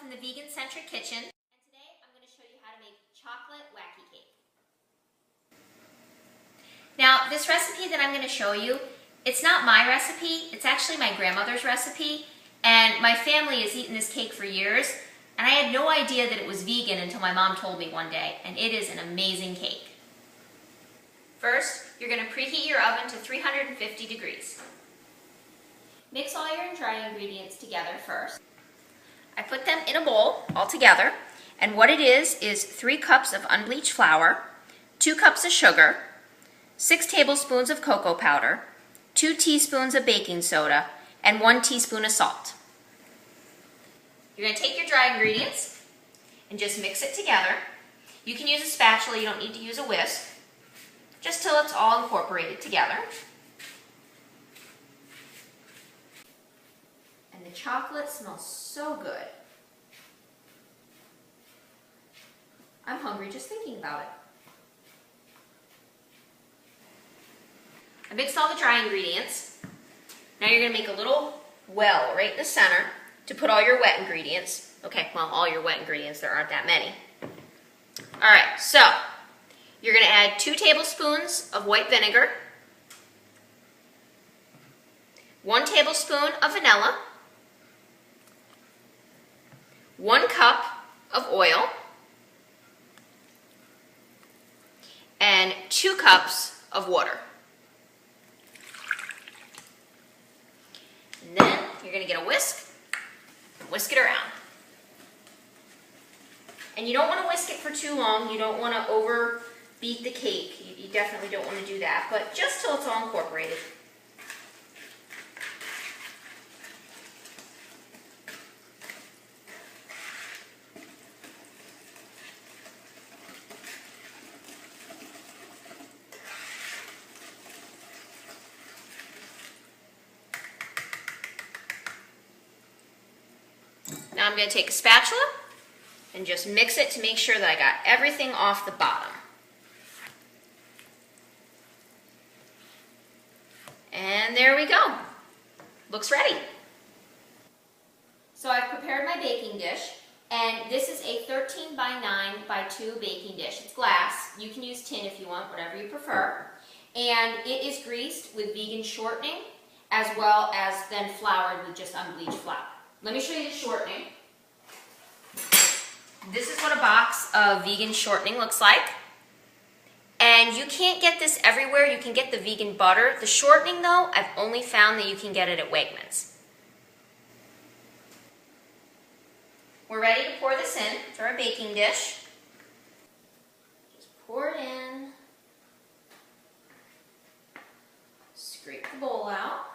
from the Vegancentric Kitchen, and today I'm going to show you how to make chocolate wacky cake. Now, this recipe that I'm going to show you, it's not my recipe, it's actually my grandmother's recipe, and my family has eaten this cake for years, and I had no idea that it was vegan until my mom told me one day, and it is an amazing cake. First, you're going to preheat your oven to 350 degrees. Mix all your dry ingredients together first. I put them in a bowl all together, and what it is 3 cups of unbleached flour, 2 cups of sugar, 6 tablespoons of cocoa powder, 2 teaspoons of baking soda, and 1 teaspoon of salt. You're going to take your dry ingredients and just mix it together. You can use a spatula, you don't need to use a whisk, just till it's all incorporated together. And the chocolate smells so good. I'm hungry just thinking about it. I mixed all the dry ingredients. Now you're going to make a little well right in the center to put all your wet ingredients. Okay, well, all your wet ingredients, there aren't that many. Alright, so you're going to add 2 tablespoons of white vinegar, 1 tablespoon of vanilla, 1 cup of oil, and 2 cups of water. And then you're going to get a whisk and whisk it around. And you don't want to whisk it for too long. You don't want to overbeat the cake. You definitely don't want to do that, but just till it's all incorporated. Now I'm going to take a spatula and just mix it to make sure that I got everything off the bottom. And there we go. Looks ready. So I've prepared my baking dish, and this is a 13 by 9 by 2 baking dish. It's glass. You can use tin if you want, whatever you prefer. And it is greased with vegan shortening, as well as then floured with just unbleached flour. Let me show you the shortening. This is what a box of vegan shortening looks like. And you can't get this everywhere. You can get the vegan butter. The shortening, though, I've only found that you can get it at Wegmans. We're ready to pour this in to our baking dish. Just pour it in. Scrape the bowl out.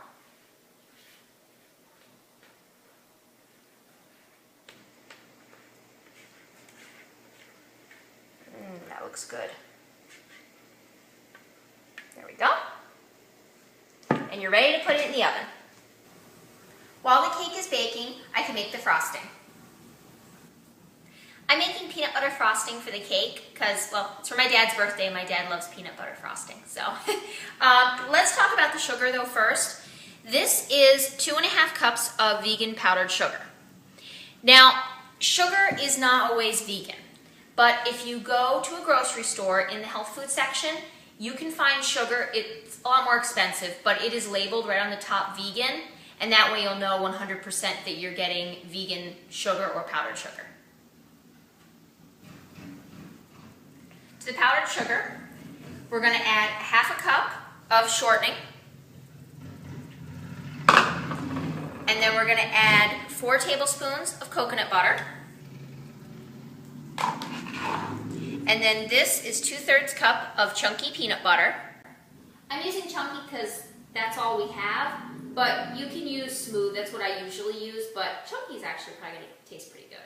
That looks good. There we go. And you're ready to put it in the oven. While the cake is baking, I can make the frosting. I'm making peanut butter frosting for the cake because, well, it's for my dad's birthday. My dad loves peanut butter frosting. So let's talk about the sugar though first. This is 2.5 cups of vegan powdered sugar. Now, sugar is not always vegan. But if you go to a grocery store in the health food section, you can find sugar. It's a lot more expensive, but it is labeled right on the top vegan, and that way you'll know 100% that you're getting vegan sugar or powdered sugar. To the powdered sugar, we're going to add 1/2 cup of shortening, and then we're going to add 4 tablespoons of coconut butter. And then this is 2/3 cup of chunky peanut butter. I'm using chunky because that's all we have, but you can use smooth, that's what I usually use, but chunky is actually probably going to taste pretty good.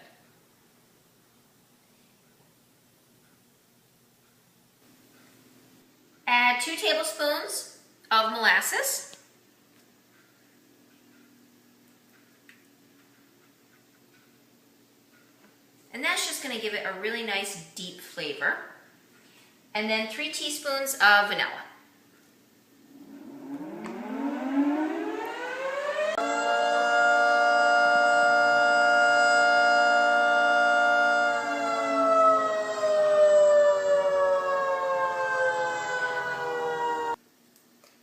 Add 2 tablespoons of molasses. And that's just going to give it a really nice deep flavor. And then 3 teaspoons of vanilla.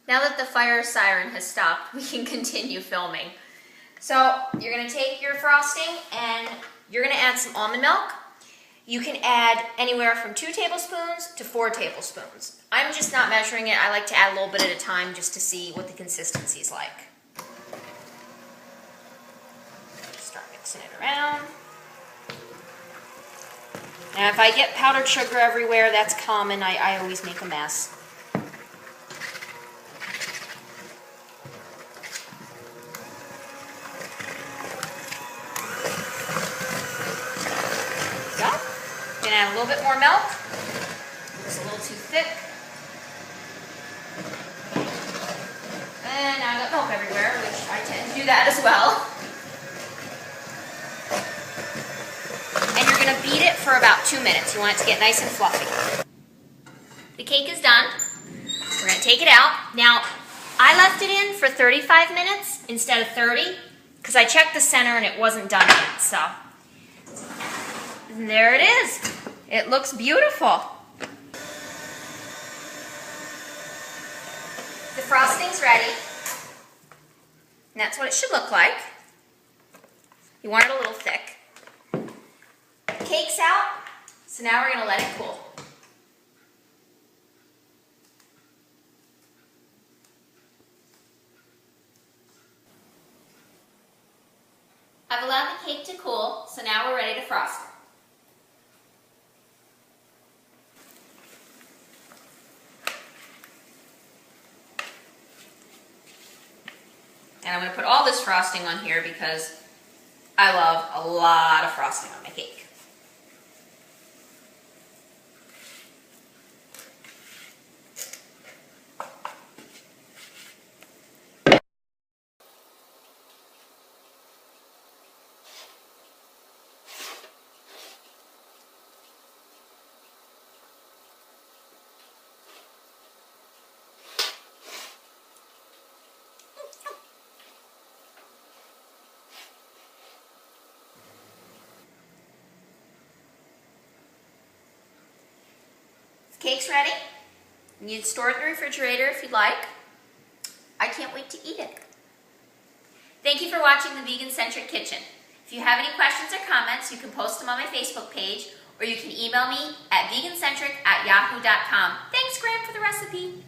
Now that the fire siren has stopped, we can continue filming. So you're gonna take your frosting and you're gonna add some almond milk. You can add anywhere from 2 tablespoons to 4 tablespoons. I'm just not measuring it. I like to add a little bit at a time just to see what the consistency is like. Start mixing it around. Now if I get powdered sugar everywhere, that's common. I always make a mess. Add a little bit more milk. It's a little too thick. And now I got milk everywhere, which I tend to do that as well. And you're going to beat it for about 2 minutes. You want it to get nice and fluffy. The cake is done. We're going to take it out. Now, I left it in for 35 minutes instead of 30 because I checked the center and it wasn't done yet. So, and there it is. It looks beautiful. The frosting's ready. And that's what it should look like. You want it a little thick. The cake's out, so now we're going to let it cool. I've allowed the cake to cool, so now we're ready to frost it. And I'm going to put all this frosting on here because I love a lot of frosting on my cake. Cake's ready. You can store it in the refrigerator if you'd like. I can't wait to eat it. Thank you for watching the Vegancentric Kitchen. If you have any questions or comments, you can post them on my Facebook page, or you can email me at vegancentric@yahoo.com. Thanks, Graham, for the recipe.